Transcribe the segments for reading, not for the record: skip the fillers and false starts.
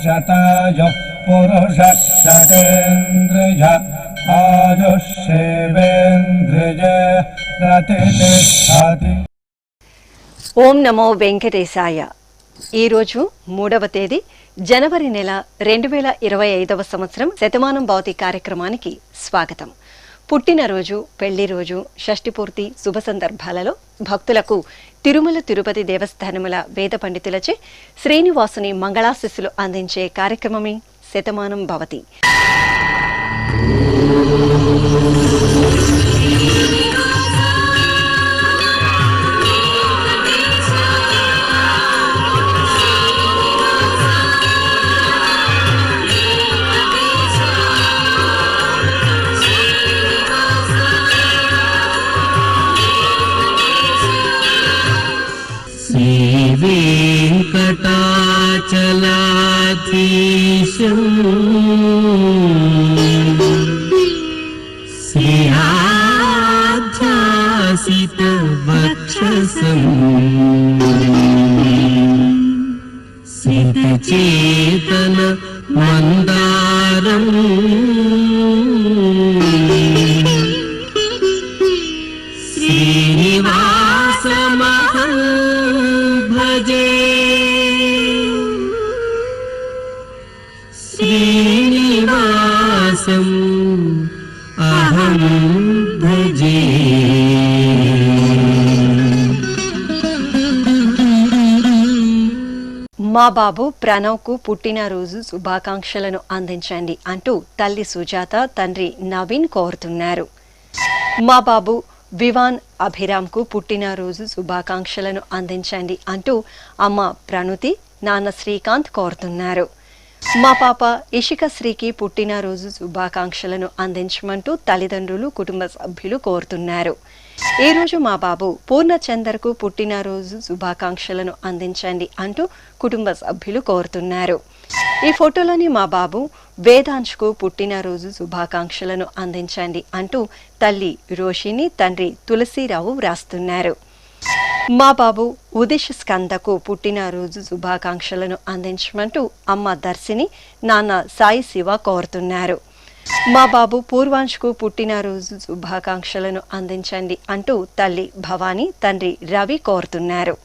शतायुः पुरुषः शतेन्द्रिय आयुष्येवेन्द्रिये प्रतिष्ठति। ఓం నమో వెంకటేశాయ. ఈరోజు 3వ తేదీ జనవరి నెల 2025వ సంవత్సరం శతమానం భవతి కార్యక్రమానికి స్వాగతం. పుట్టినరోజు, పెళ్లి రోజు, షష్ఠి పూర్తి శుభ సందర్భాలలో భక్తులకు తిరుమల తిరుపతి దేవస్థానముల వేద పండితులచే శ్రీనివాసుని మంగళాశిస్సులు అందించే కార్యక్రమమే శతమానం భవతి. श्रीवेङ्कटाचलाधीशं श्रीहाध्यासितवक्षसं सितचेतन मन्दारम् श्रीनिवासमहं भजे. श्रीनिवासम् अहं भजे. మా బాబు ప్రణవ్కు పుట్టినరోజు శుభాకాంక్షలను అందించండి అంటూ తల్లి సుజాత, తండ్రి నవీన్ కోరుతున్నారు. మా బాబు వివాన్ అభిరామ్కు పుట్టినరోజు శుభాకాంక్షలను అందించండి అంటూ అమ్మ ప్రణుతి, నాన్న శ్రీకాంత్ కోరుతున్నారు. మా పాప ఇషిక శ్రీకి పుట్టినరోజు శుభాకాంక్షలను అందించమంటూ తల్లిదండ్రులు, కుటుంబ సభ్యులు కోరుతున్నారు. ఈరోజు మా బాబు పూర్ణచందర్కు పుట్టినరోజు శుభాకాంక్షలను అందించండి అంటూ కుటుంబ సభ్యులు కోరుతున్నారు. ఈ ఫోటోలోని మా బాబు వేదాంశ్కు పుట్టినరోజు శుభాకాంక్షలను అందించండి అంటూ తల్లి రోషిని, తండ్రి తులసిరావు వ్రాస్తున్నారు. మా బాబు ఉదిష్ స్కందకు పుట్టినరోజు శుభాకాంక్షలను అందించమంటూ అమ్మ దర్శిని, నాన్న సాయి శివ కోరుతున్నారు. మా బాబు పూర్వాంశ్కు పుట్టినరోజు శుభాకాంక్షలను అందించండి అంటూ తల్లి భవానీ, తండ్రి రవి కోరుతున్నారు.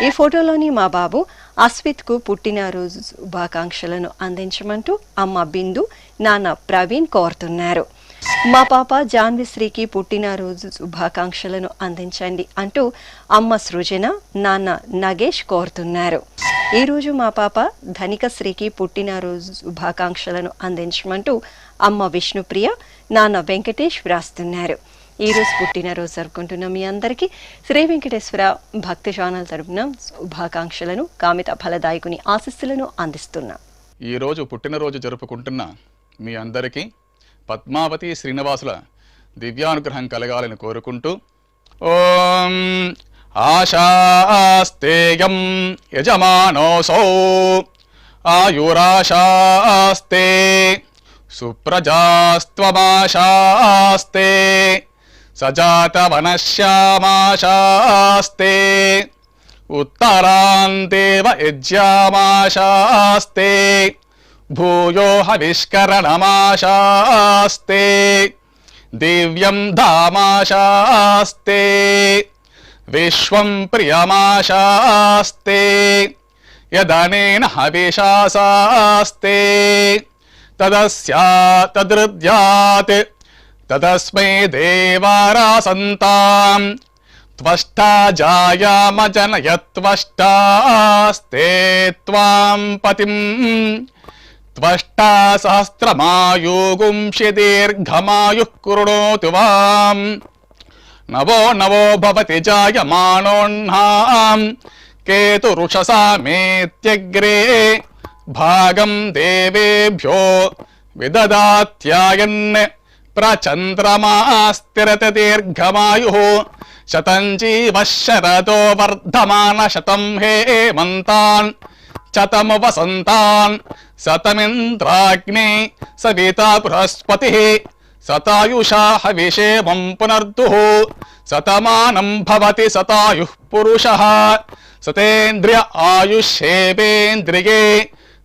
ఈ ఫోటోలోని మా బాబు అస్విత్కు పుట్టినరోజు శుభాకాంక్షలను అందించమంటూ అమ్మ బిందు, నాన్న ప్రవీణ్ కోరుతున్నారు. మా పాప జాన్విశ్రీకి పుట్టినరోజు శుభాకాంక్షలను అందించండి అంటూ అమ్మ సృజన, నాన్న నగేష్ కోరుతున్నారు. ఈరోజు మా పాప ధనికశ్రీకి పుట్టినరోజు శుభాకాంక్షలను అందించమంటూ అమ్మ విష్ణుప్రియ, నాన్న వెంకటేష్ వ్రాస్తున్నారు. ఈరోజు పుట్టినరోజు జరుపుకుంటున్న మీ అందరికీ శ్రీ వెంకటేశ్వర భక్తి ఛానల్ తరపున శుభాకాంక్షలను, కామిత ఫలదాయకుని ఆశీస్సులను అందిస్తున్నాం. ఈరోజు పుట్టినరోజు జరుపుకుంటున్న మీ అందరికీ పద్మావతి శ్రీనివాసుల దివ్యానుగ్రహం కలగాలని కోరుకుంటూ ఓం ఆశాస్తేయం యజమానోసౌ ఆయురాశాస్తే సుప్రజాస్త్వమాశాస్తే సజాతవనశ్యామాశాస్తే ఉత్తరాందేవ యజ్యామాశాస్తే భూయో హవిష్కరణమాశాస్తే దివ్యం ధామాశాస్తే విశ్వం ప్రియమాశాస్తే యదనేన హవిషాశాస్తే తదస్యా తదృద్యాత్ తదస్మై దేవారాసంతాం త్వష్టా జాయామజనయత్వష్టాస్తే త్వాం పతిం త్వష్టా సహస్రమాయుగుంషి దీర్ఘమాయుః కృణోతు వాం నవో నవో భవతి జాయమానోన్హాం కేతురుషసామేత్యగ్రే భాగం దేవేభ్యో విదదాత్యాయన్ ప్రచంద్రమాస్తిరత దీర్ఘమాయుః శతం జీవః శరదో వర్ధమాన శతం హేమంతాన్ శతము వసంతాన్ శతమింద్రాగ్నే సవితా బృహస్పతిః శతాయుషా హవిషేమం పునర్దుః శతమానం భవతి శతాయుః పురుషः సతేంద్రియ ఆయుష్యేవేంద్రియే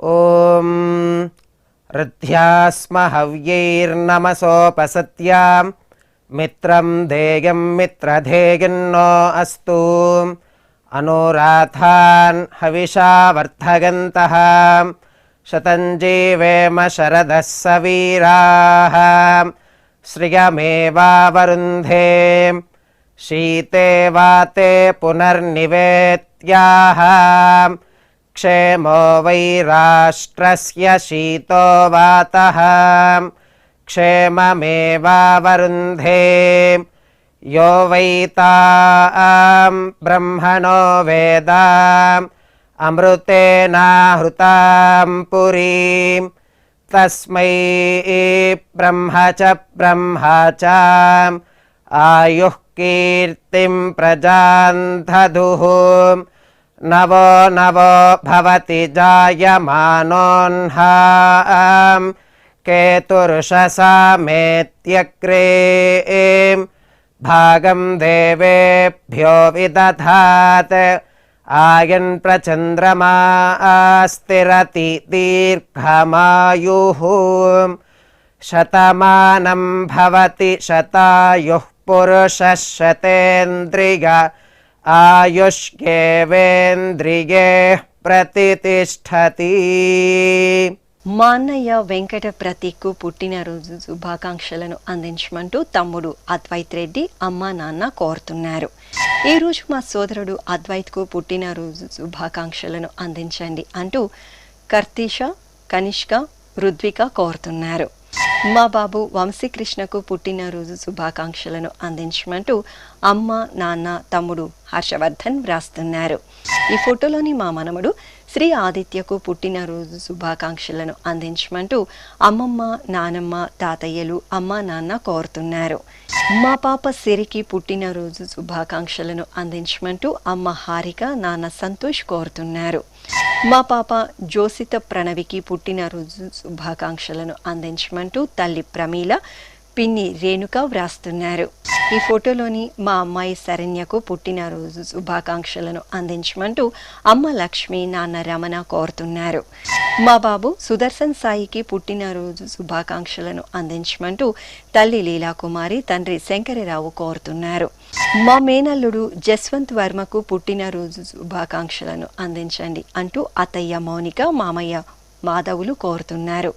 ఓం రుధ్యాస్మ హవ్యైర్నమసోపసత్యాం మిత్రం ధేయం మిత్రధేయన్నో అస్తు అనురాధాన్ హవిషా వర్ధగంతః శతం జీవేమ శరదः సవీరాः శ్రియమేవావరుంధే శీతే వాతే పునర్నివేత్యాః క్షేమో వై రాష్ట్రస్య శీతో వాతః క్షేమమేవావరుంధే యో వై తాం బ్రహ్మణో వేద అమృతేనాహృతాం పురీం తస్మై బ్రహ్మ చ ఆయుః కీర్తిం ప్రజాన్ దదుః నవో నవో భవతి జాయమానోన్హాం కేతుర్షసామేత్యగ్రే భాగం దేవేభ్యో విదధాత్ ఆయన్ ప్రచంద్రమా స్థిరతి దీర్ఘమాయుః శతమానం భవతి శతాయుః పురుషः శతేంద్రియ ఆయుష్యేవేంద్రియే ప్రతితిష్ఠతి. మా అన్నయ్య వెంకట ప్రతీక్కు పుట్టినరోజు శుభాకాంక్షలను అందించమంటూ తమ్ముడు అద్వైత్ రెడ్డి అమ్మ నాన్న కోరుతున్నారు. ఈరోజు మా సోదరుడు అద్వైత్కు పుట్టినరోజు శుభాకాంక్షలను అందించండి అంటూ కర్తీష కనిష్క రుద్విక కోరుతున్నారు. మా బాబు వంశీకృష్ణకు పుట్టినరోజు శుభాకాంక్షలను అందించమంటూ అమ్మ నాన్న తమ్ముడు హర్షవర్ధన్ వ్రాస్తున్నారు. ఈ ఫోటోలోని మా మనమడు శ్రీ ఆదిత్యకు పుట్టినరోజు శుభాకాంక్షలను అందించమంటూ అమ్మమ్మ నానమ్మ తాతయ్యలు అమ్మ నాన్న కోరుతున్నారు. మా పాప సిరికి పుట్టినరోజు శుభాకాంక్షలను అందించమంటూ అమ్మ హారిక నాన్న సంతోష్ కోరుతున్నారు. మా పాప జోసిత ప్రణవికి పుట్టినరోజు శుభాకాంక్షలను అందించమంటూ తల్లి ప్రమీల పిన్ని రేణుక వ్రాస్తున్నారు. ఈ ఫోటోలోని మా అమ్మాయి శరణ్యకు పుట్టినరోజు శుభాకాంక్షలను అందించమంటూ అమ్మ లక్ష్మి నాన్న రమణ కోరుతున్నారు. మా బాబు సుదర్శన్ సాయికి పుట్టినరోజు శుభాకాంక్షలను అందించమంటూ తల్లి లీలాకుమారి తండ్రి శంకరరావు కోరుతున్నారు. మా మేనల్లుడు జస్వంత్ వర్మకు పుట్టినరోజు శుభాకాంక్షలను అందించండి అంటూ అత్తయ్య మౌనిక మామయ్య మాధవులు కోరుతున్నారు.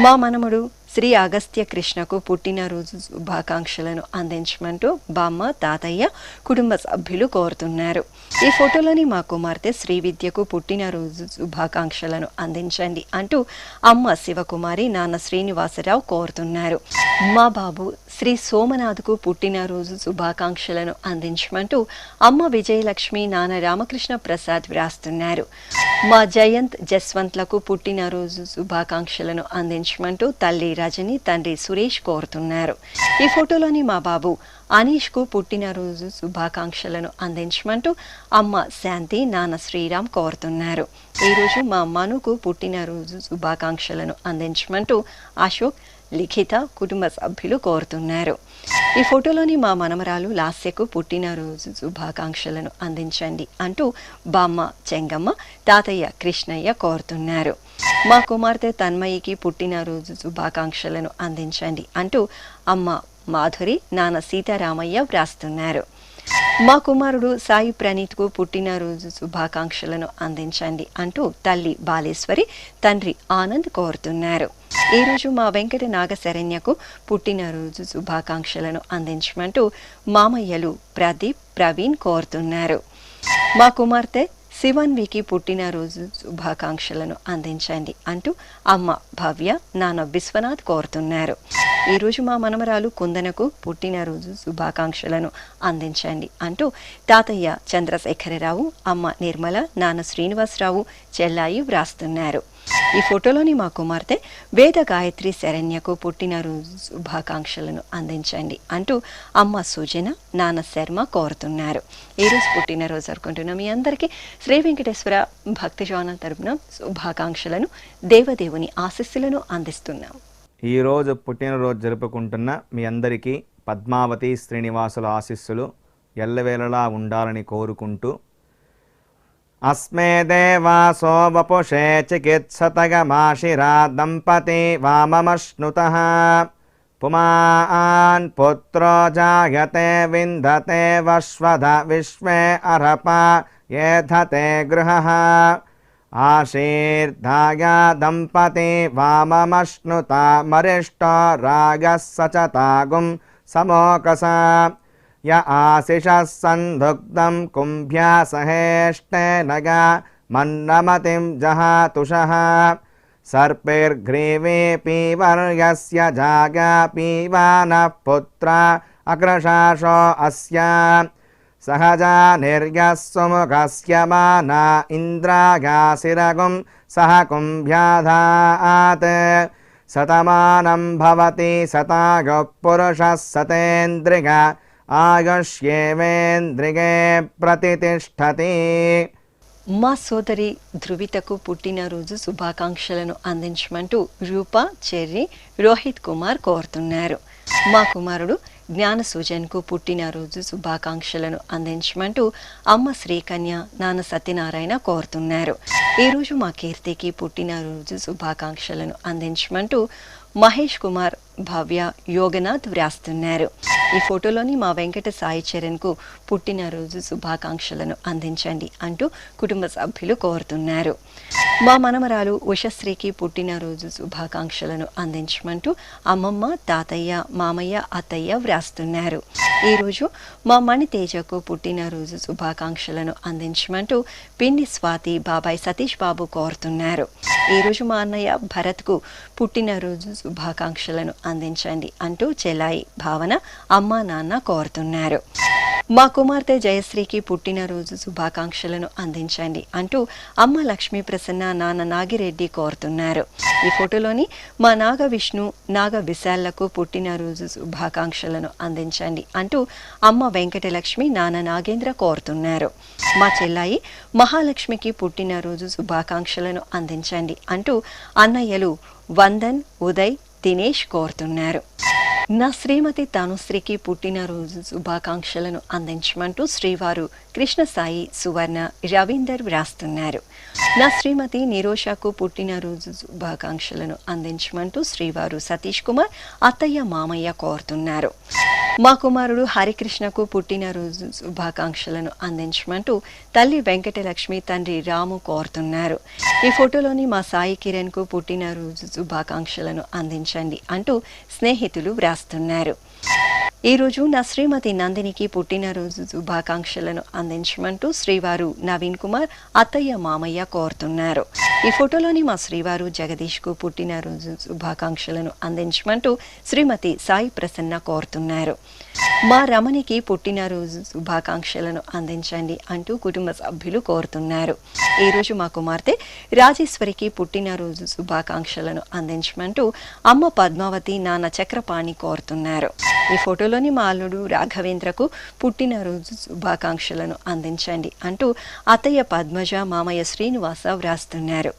మా మనముడు శ్రీ అగస్త్య కృష్ణకు పుట్టినరోజు శుభాకాంక్షలను అందించమంటూ బామ్మ తాతయ్య కుటుంబ సభ్యులు కోరుతున్నారు. ఈ ఫోటోలోని మా కుమార్తె శ్రీవిద్యకు పుట్టినరోజు శుభాకాంక్షలను అందించండి అంటూ అమ్మ శివకుమారి నాన్న శ్రీనివాసరావు కోరుతున్నారు. మా బాబు శ్రీ సోమనాథ్కు పుట్టినరోజు శుభాకాంక్షలను అందించమంటూ అమ్మ విజయలక్ష్మి నాన్న రామకృష్ణ ప్రసాద్ వ్రాస్తున్నారు. మా జయంత్ జస్వంత్లకు పుట్టినరోజు శుభాకాంక్షలను అందించమంటూ తల్లి రజని తండ్రి సురేష్ కోరుతున్నారు. ఈ ఫోటోలోని మా బాబు అనీష్కు పుట్టినరోజు శుభాకాంక్షలను అందించమంటూ అమ్మ శాంతి నాన్న శ్రీరామ్ కోరుతున్నారు. ఈరోజు మా మనుకు పుట్టినరోజు శుభాకాంక్షలను అందించమంటూ అశోక్ లిఖిత కుటుంబ సభ్యులు కోరుతున్నారు. ఈ ఫోటోలోని మా మనమరాలు లాస్యకు పుట్టినరోజు శుభాకాంక్షలను అందించండి అంటూ బామ్మ చెంగమ్మ తాతయ్య కృష్ణయ్య కోరుతున్నారు. మా కుమార్తె తన్మయికి పుట్టినరోజు శుభాకాంక్షలను అందించండి అంటూ అమ్మ మాధురి నాన్న సీతారామయ్య వ్రాస్తున్నారు. మా కుమారుడు సాయి ప్రణీత్కు పుట్టినరోజు శుభాకాంక్షలను అందించండి అంటూ తల్లి బాలేశ్వరి తండ్రి ఆనంద్ కోరుతున్నారు. ఈరోజు మా వెంకట నాగశరణ్యకు పుట్టినరోజు శుభాకాంక్షలను అందించమంటూ మామయ్యలు ప్రదీప్ ప్రవీణ్ కోరుతున్నారు. మా కుమార్తె శివన్వికి పుట్టినరోజు శుభాకాంక్షలను అందించండి అంటూ అమ్మ భవ్య నాన్న విశ్వనాథ్ కోరుతున్నారు. ఈరోజు మా మనమరాలు కుందనకు పుట్టినరోజు శుభాకాంక్షలను అందించండి అంటూ తాతయ్య చంద్రశేఖరరావు అమ్మ నిర్మల నాన్న శ్రీనివాసరావు చెల్లాయి వ్రాస్తున్నారు. ఈ ఫోటోలోని మా కుమార్తె వేద గాయత్రి శరణ్యకు పుట్టినరోజు శుభాకాంక్షలను అందించండి అంటూ అమ్మ సుజన నాన్న శర్మ కోరుతున్నారు. ఈరోజు పుట్టినరోజు జరుపుకుంటున్న మీ అందరికీ శ్రీ వెంకటేశ్వర భక్తి ఛానల్ తరపున శుభాకాంక్షలను దేవదేవుని ఆశీస్సులను అందిస్తున్నాం. ఈరోజు పుట్టినరోజు జరుపుకుంటున్న మీ అందరికీ పద్మావతి శ్రీనివాసుల ఆశీస్సులు ఎల్లవేళలా ఉండాలని కోరుకుంటూ अस्मे देवासो वपुषे चिकित्सतगमाशिरा दम्पती वाममश्नुतः पुमान् पुत्रो जायते विन्दते वश्वध विश्वे अर्हपा येधते गृहः आशीर्धाया दम्पती वाममश्नुता मरिष्टो रागः सचतागुं समोकसा य आशिषः सन्धुग्धं कुम्भ्या सहेष्टेनगा मन्नमतिं जहातुषः सर्पैर्ग्रीवे पीवर्यस्य जागा पीवानः पुत्रा अग्रशाशो अस्य सहजा निर्यः सुमुखस्य माना इन्द्रागासिरगुं सह कुम्भ्याधात् शतमानं भवति शतायुः पुरुषः शतेन्द्रिय आयुष्येवेन्द्रिये प्रतितिष्ठति. మా సోదరి ధృవితకు పుట్టినరోజు శుభాకాంక్షలను అందించమంటూ రూప, చెర్రి, రోహిత్ కుమార్ కోరుతున్నారు. మా కుమారుడు జ్ఞాన సూజన్కు పుట్టినరోజు శుభాకాంక్షలను అందించమంటూ అమ్మ శ్రీకన్య, నాన్న సత్యనారాయణ కోరుతున్నారు. ఈరోజు మా కీర్తికి పుట్టినరోజు శుభాకాంక్షలను అందించమంటూ మహేష్ కుమార్, భవ్య, యోగనాథ్ వ్రాస్తున్నారు. ఈ ఫోటోలోని మా వెంకట సాయి చరణ్కు పుట్టినరోజు శుభాకాంక్షలను అందించండి అంటూ కుటుంబ సభ్యులు కోరుతున్నారు. మా మనమరాలు ఉషశ్రీకి పుట్టినరోజు శుభాకాంక్షలను అందించమంటూ అమ్మమ్మ, తాతయ్య, మామయ్య, అత్తయ్య వ్రాస్తున్నారు. ఈరోజు మా మణితేజకు పుట్టినరోజు శుభాకాంక్షలను అందించమంటూ పిండి స్వాతి, బాబాయ్ సతీష్ బాబు కోరుతున్నారు. ఈరోజు మా అన్నయ్య భరత్కు పుట్టినరోజు శుభాకాంక్షలను అందించండి అంటూ చెలాయి, భావన, అమ్మ, నాన్న కోరుతున్నారు. మా కుమార్తె జయశ్రీకి పుట్టినరోజు శుభాకాంక్షలను అందించండి అంటూ అమ్మ లక్ష్మీ ప్రసన్న, నాన్న నాగిరెడ్డి కోరుతున్నారు. ఈ ఫోటోలోని మా నాగ విష్ణు, నాగ విశాలకు పుట్టినరోజు శుభాకాంక్షలను అందించండి అంటూ అమ్మ వెంకటలక్ష్మి, నాన్న నాగేంద్ర కోరుతున్నారు. మా చెల్లాయి మహాలక్ష్మికి పుట్టినరోజు శుభాకాంక్షలను అందించండి అంటూ అన్నయ్యలు వందన్, ఉదయ్, దినేష్ కోరుతున్నారు. నా శ్రీమతి తనుశ్రీకి పుట్టినరోజు శుభాకాంక్షలను అందించమంటూ శ్రీవారు కృష్ణసాయి, సువర్ణ, రవీందర్ వ్రాస్తున్నారు. నా శ్రీమతి నిరోషకు పుట్టినరోజు శుభాకాంక్షలను అందించమంటూ శ్రీవారు సతీష్ కుమార్, అత్తయ్య, మామయ్య కోరుతున్నారు. మా కుమారుడు హరికృష్ణకు పుట్టినరోజు శుభాకాంక్షలను అందించమంటూ తల్లి వెంకటలక్ష్మి, తండ్రి రాము కోరుతున్నారు. ఈ ఫోటోలోని మా సాయి కిరణ్కు పుట్టినరోజు శుభాకాంక్షలను అందించండి అంటూ స్నేహితులు వ్రాస్తున్నారు. ఈరోజు నా శ్రీమతి నందినికి పుట్టినరోజు శుభాకాంక్షలను అందించమంటూ శ్రీవారు నవీన్ కుమార్, అత్తయ్య, మామయ్య కోరుతున్నారు. ఈ ఫోటోలోని మా శ్రీవారు జగదీష్కు పుట్టినరోజు శుభాకాంక్షలను అందించమంటూ శ్రీమతి సాయి ప్రసన్న కోరుతున్నారు. మా రమణికి పుట్టినరోజు శుభాకాంక్షలను అందించండి అంటూ కుటుంబ సభ్యులు కోరుతున్నారు. ఈరోజు మా కుమార్తె రాజేశ్వరికి పుట్టినరోజు శుభాకాంక్షలను అందించమంటూ అమ్మ పద్మావతి, నాన్న చక్రపాణి కోరుతున్నారు. ఈ ఫోటోలోని మా అల్లుడు రాఘవేంద్రకు పుట్టినరోజు శుభాకాంక్షలను అందించండి అంటూ అత్తయ్య పద్మజ, మామయ్య శ్రీనివాస వ్రాస్తున్నారు.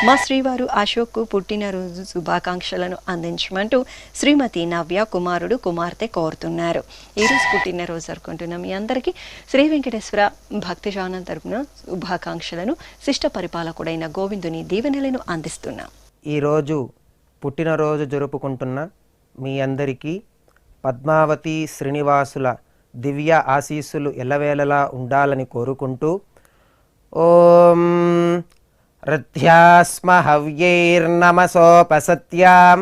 మా శ్రీవారు అశోక్కు పుట్టినరోజు శుభాకాంక్షలను అందించమంటూ శ్రీమతి నవ్య, కుమారుడు, కుమార్తె కోరుతున్నారు. ఈరోజు పుట్టినరోజు జరుపుకుంటున్న మీ అందరికీ శ్రీ వెంకటేశ్వర భక్తి ఛానల్ తరపున శుభాకాంక్షలను, శిష్ట పరిపాలకుడైన గోవిందుని దీవెనలను అందిస్తున్నాం. ఈరోజు పుట్టినరోజు జరుపుకుంటున్న మీ అందరికీ పద్మావతి శ్రీనివాసుల దివ్య ఆశీస్సులు ఎల్లవేళలా ఉండాలని కోరుకుంటూ ఓం రథ్యాస్మ హవ్యైర్నమసోపసత్యాం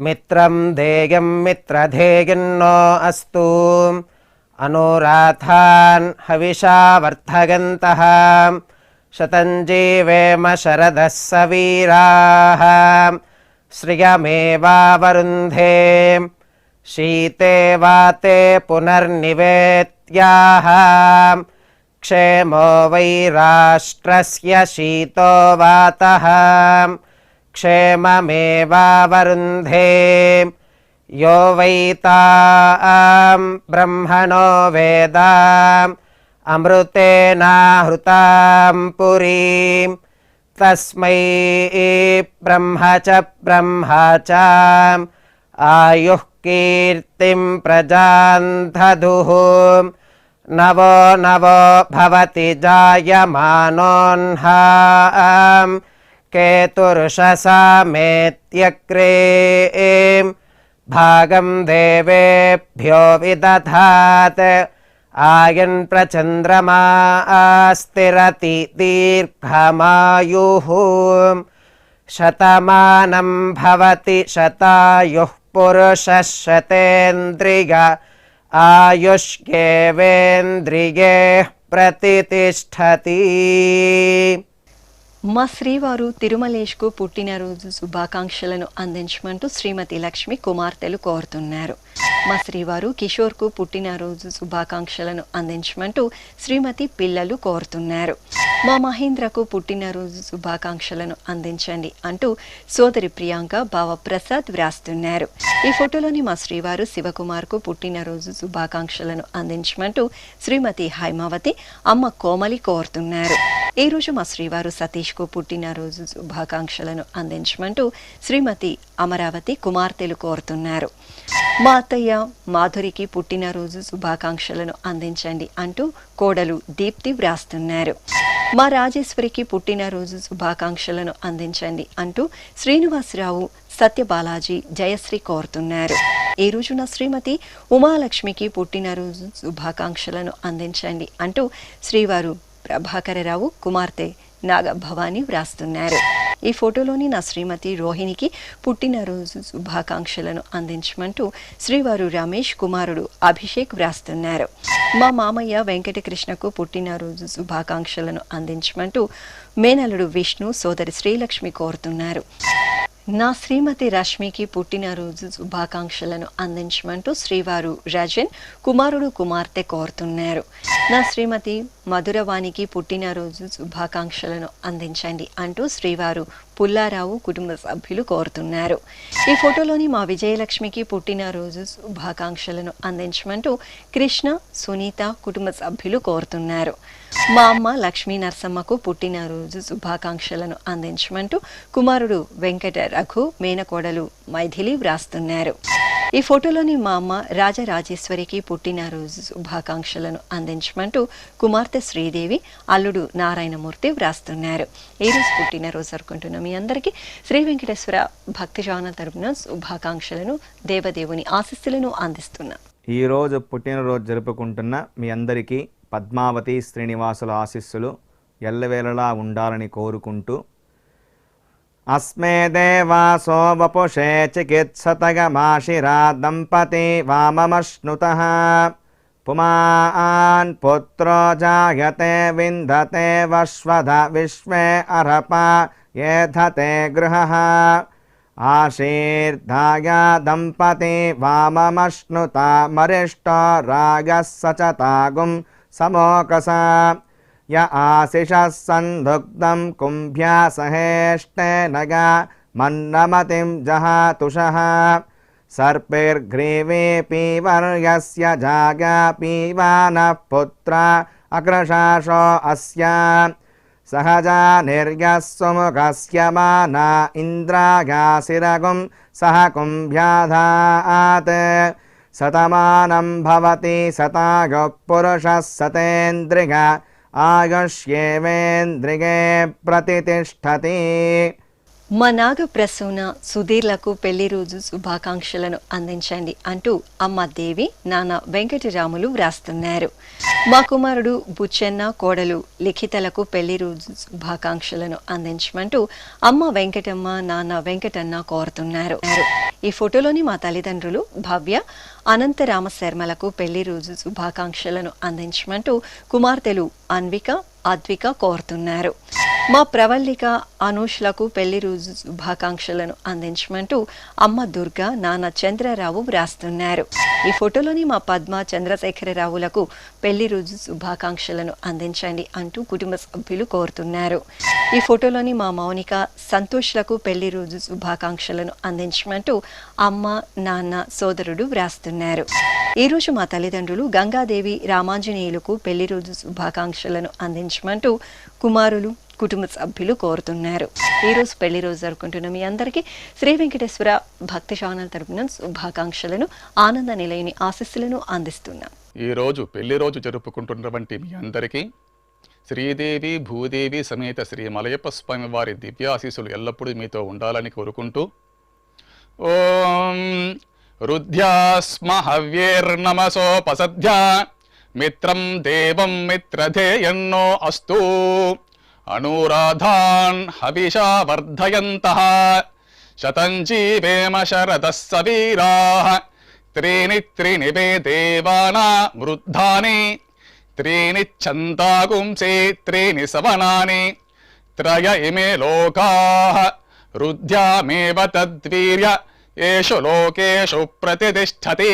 మిత్రం ధేయం మిత్రధేయన్నో అస్తు అనురాధాన్ హవిషా వర్ధగంతః శతం జీవేమ శరదः సవీరాः శ్రియమేవావరుంధే శీతే వాతే పునర్నివేత్యాః క్షేమో వై రాష్ట్రస్య శీతో వాతః క్షేమమేవావరుంధే యో వై తాం బ్రహ్మణో వేద అమృతేనాహృతాం పురీం తస్మై బ్రహ్మ చ బ్రహ్మ చ ఆయుః కీర్తిం ప్రజాం దదుః नवो नवो भवति जायमानोऽह्नां केतुर्षसामेत्यग्रे भागं देवेभ्यो विदधात् आयन् प्रचन्द्रमास्तिरति दीर्घमायुः शतमानं भवति शतायुः पुरुषः शतेन्द्रिय आयुष्येवेन्द्रिये प्रतितिष्ठति. మా శ్రీవారు తిరుమలేష్కు పుట్టినరోజు శుభాకాంక్షలను అందించమంటూ శ్రీమతి లక్ష్మి కుమార్తెలు కోరుతున్నారు. మా శ్రీవారు కిషోర్కు పుట్టినరోజు శుభాకాంక్షలను అందించమంటూ శ్రీమతి పిల్లలు కోరుతున్నారు. మా మహేంద్రకు పుట్టినరోజు శుభాకాంక్షలను అందించండి అంటూ సోదరి ప్రియాంక బావ ప్రసాద్ వ్రాస్తున్నారు. ఈ ఫోటోలోని మా శ్రీవారు శివకుమార్కు పుట్టినరోజు శుభాకాంక్షలను అందించమంటూ శ్రీమతి హైమావతి అమ్మ కోమలి కోరుతున్నారు. ఈ రోజు మా శ్రీవారు సతీష్కు పుట్టినరోజు శుభాకాంక్షలను అందించమంటూ శ్రీమతి అమరావతి కుమార్తెలు కోరుతున్నారు. మా అత్తయ్య మాధురికి పుట్టినరోజు శుభాకాంక్షలను అందించండి అంటూ కోడలు దీప్తి వ్రాస్తున్నారు. మా రాజేశ్వరికి పుట్టినరోజు శుభాకాంక్షలను అందించండి అంటూ శ్రీనివాసరావు సత్యబాలాజీ జయశ్రీ కోరుతున్నారు. ఈ రోజు నా శ్రీమతి ఉమాలక్ష్మికి పుట్టినరోజు శుభాకాంక్షలను అందించండి అంటూ శ్రీవారు ప్రభాకరరావు కుమార్తె నాగభవాని వ్రాస్తున్నారు. ఈ ఫోటోలోని నా శ్రీమతి రోహిణికి పుట్టినరోజు శుభాకాంక్షలను అందించమంటూ శ్రీవారు రమేష్ కుమారుడు అభిషేక్ వ్రాస్తున్నారు. మా మామయ్య వెంకటకృష్ణకు పుట్టినరోజు శుభాకాంక్షలను అందించమంటూ మేనలుడు విష్ణు సోదరి శ్రీలక్ష్మి కోరుతున్నారు. నా శ్రీమతి రష్మికి పుట్టినరోజు శుభాకాంక్షలను అందించమంటూ శ్రీవారు రజన్ కుమారుడు కుమార్తె కోరుతున్నారు. నా శ్రీమతి మధురవాణికి పుట్టినరోజు శుభాకాంక్షలను అందించండి అంటూ శ్రీవారు పుల్లారావు కుటుంబ సభ్యులు కోరుతున్నారు. ఈ ఫోటోలోని మా విజయలక్ష్మికి పుట్టినరోజు శుభాకాంక్షలను అందించమంటూ కృష్ణ సునీత కుటుంబ సభ్యులు కోరుతున్నారు. మా అమ్మ లక్ష్మీ నరసమ్మకు పుట్టినరోజు శుభాకాంక్షలను అందించమంటూ కుమారుడు వెంకట రఘు మేనకోడలు మైథిలి వ్రాస్తున్నారు. ఈ ఫోటోలోని మా అమ్మ రాజరాజేశ్వరికి పుట్టినరోజు శుభాకాంక్షలను అందించమంటూ కుమార్తె శ్రీదేవి అల్లుడు నారాయణమూర్తి వ్రాస్తున్నారు. ఈ రోజు పుట్టినరోజు జరుపుకుంటున్న మీ అందరికీ శ్రీ వెంకటేశ్వర భక్తి ఛానల్ తరపున శుభాకాంక్షలను దేవదేవుని ఆశీస్సులను అందిస్తున్నాం. ఈరోజు పుట్టినరోజు జరుపుకుంటున్న మీ అందరికీ పద్మావతి శ్రీనివాసుల ఆశీస్సులు ఎల్లవేళలా ఉండాలని కోరుకుంటూ అస్మే దేవాసో వపుషే చికిత్సతగమాశిరా దంపతి వామమశ్నుతః పుమాన్ పుత్రో జాయతే విందతే వశ్వధ విశ్వే అర్హపా ఏధతే గృహః ఆశీర్ధాయ దంపతి వామమశ్నుత మరిష్టో రాగः సచతాగుం సమోకసా య ఆశిషः సందుగ్ధం కుంభ్యా సహేష్టేనగా మన్నమతిం జహాతుషః సర్పైర్గ్రీవే పీవర్యస్య జాగా పీవానః పుత్ర అగ్రశాసో అస్య సహజా నిర్యः సుముఖస్య మానా ఇంద్రాగాసిరగుం సహ కుంభ్యాధాత్ శతమానం భవతి శతాయుః పురుషः శతేంద్రియ ఆయుష్యేవేంద్రియే ప్రతితిష్ఠతి. మా నాగ ప్రసూన సుధీర్లకు పెళ్లి రోజు శుభాకాంక్షలను అందించండి అంటూ అమ్మ దేవి నాన్న వెంకటరాములు వ్రాస్తున్నారు. మా కుమారుడు బుచ్చెన్న కోడలు లిఖితలకు పెళ్లి రోజు శుభాకాంక్షలను అందించమంటూ అమ్మ వెంకటమ్మ నాన్న వెంకటన్న కోరుతున్నారు. ఈ ఫోటోలోని మా తల్లిదండ్రులు భవ్య అనంతరామ శర్మలకు పెళ్లి రోజు శుభాకాంక్షలను అందించమంటూ కుమార్తెలు అన్విక అద్విక కోరుతున్నారు. మా ప్రవల్లిక అనూష్లకు పెళ్లి రోజు శుభాకాంక్షలను అందించమంటూ అమ్మ దుర్గా నాన్న చంద్రరావు వ్రాస్తున్నారు. ఈ ఫోటోలోని మా పద్మ చంద్రశేఖరరావులకు పెళ్లి రోజు శుభాకాంక్షలను అందించండి అంటూ కుటుంబ సభ్యులు కోరుతున్నారు. ఈ ఫోటోలోని మా మౌనిక సంతోష్లకు పెళ్లి రోజు శుభాకాంక్షలను అందించమంటూ అమ్మ నాన్న సోదరుడు వ్రాస్తున్నారు. ఈ రోజు మా తల్లిదండ్రులు గంగాదేవి రామాంజనేయులకు పెళ్లి రోజు శుభాకాంక్షలను అందించమంటూ కుమారులు కుటుంబ సభ్యులు కోరుతున్నారు. ఈ రోజు పెళ్లి రోజు జరుపుకుంటున్న మీ అందరికీ శ్రీ వెంకటేశ్వర భక్తి ఛానల్ తరపున శుభాకాంక్షలను ఆనంద నిలయని ఆశీస్సులను అందిస్తున్నాం. ఈరోజు పెళ్లి రోజు జరుపుకుంటున్నటువంటి మీ అందరికీ శ్రీదేవి భూదేవి సమేత శ్రీ మలయప్ప స్వామి వారి దివ్యాశీస్సులు ఎల్లప్పుడూ మీతో ఉండాలని కోరుకుంటూ ఓం రుద్ధ్యాస్మ హవ్యేర్నమసోపసధ్య మిత్రం దేవం మిత్రధేయన్నో అస్తు అనురాధాన్ హవిషా వర్ధయంతః శతం జీవేమ శరదః సవీరాః త్రీణి త్రీణి వే దేవానా వృద్ధాని త్రీణి ఛందాగుంసే త్రీణి సవనాని త్రయ ఇమే లోకాః రుద్ధ్యామేవ తద్వీర్య ఏషు లోకేషు ప్రతిష్టతి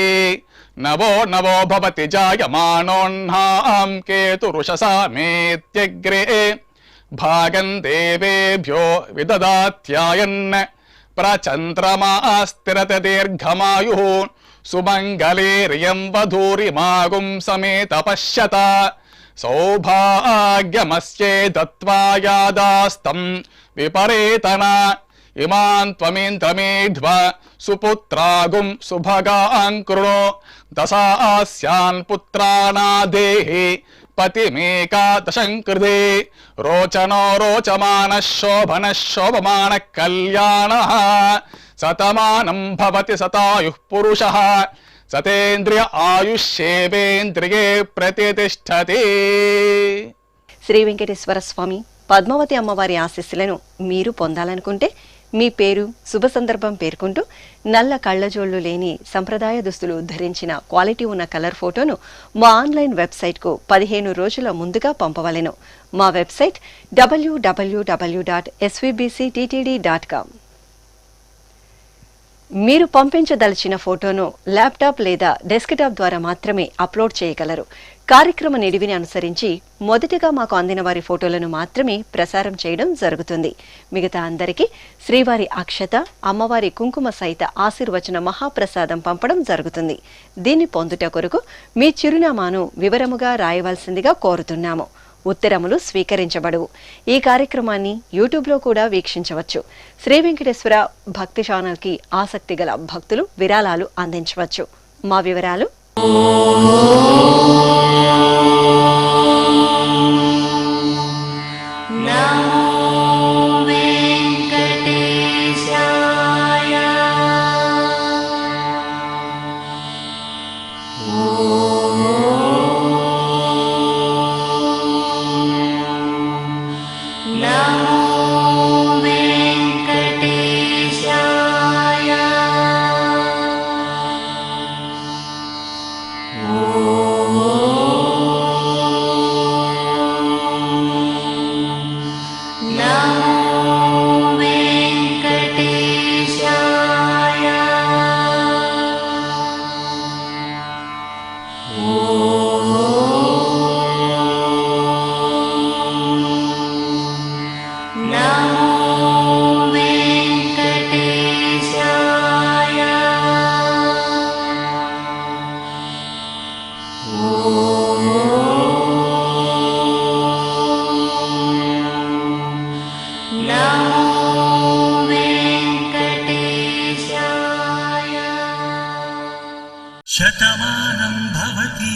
నవో నవో భవతి జాయమానోన్నాం కేతురుషసా మేత్యగ్రే భాగం దేవేభ్యో విదదాత్యాయన్ ప్రచంద్రమా స్థిరత దీర్ఘమాయు సుమంగళేరియం వధూరిమాగుం సమేత పశ్యత సౌభాగ్యమస్యే దత్వా యాదాస్తం విపరేతన ఇమాన్ త్వమేంద్రమేధ్వ సుపుత్రాగుం సుభగాన్ కృణో దశాస్యాన్ పుత్రానాదేహి పతిమేకాదశం కృతే రోచనో రోచమాన శోభన శోభమాన కళ్యాణ శతమానం భవతి శతాయుః పురుషః సతేంద్రియ ఆయుష్యేవేంద్రియే ప్రతిష్టతి. శ్రీ వెంకటేశ్వర స్వామి పద్మావతి అమ్మవారి ఆశీస్సులను మీరు పొందాలనుకుంటే మీ పేరు శుభ సందర్భం పేర్కొంటూ నల్ల కళ్ళజోళ్లు లేని సంప్రదాయ దుస్తులు ధరించిన క్వాలిటీ ఉన్న కలర్ ఫోటోను మా ఆన్లైన్ వెబ్సైట్కు 15 రోజుల ముందుగా పంపవలెను. మా వెబ్సైట్ www.svbcttd.com. మీరు పంపించదలిచిన ఫోటోను ల్యాప్టాప్ లేదా డెస్క్టాప్ ద్వారా మాత్రమే అప్లోడ్ చేయగలరు. కార్యక్రమ నిడివిని అనుసరించి మొదటగా మాకు అందిన వారి ఫోటోలను మాత్రమే ప్రసారం చేయడం జరుగుతుంది. మిగతా అందరికీ శ్రీవారి అక్షత, అమ్మవారి కుంకుమ సహిత ఆశీర్వచన మహాప్రసాదం పంపడం జరుగుతుంది. దీన్ని పొందుట కొరకు మీ చిరునామాను వివరముగా రాయవలసిందిగా కోరుతున్నాము. ఉత్తరములు స్వీకరించబడువు. ఈ కార్యక్రమాన్ని యూట్యూబ్లో కూడా వీక్షించవచ్చు. శ్రీ వెంకటేశ్వర భక్తి ఛానల్కి ఆసక్తి గల భక్తులు విరాళాలు అందించవచ్చు. మా వివరాలు: శతమానం భవతి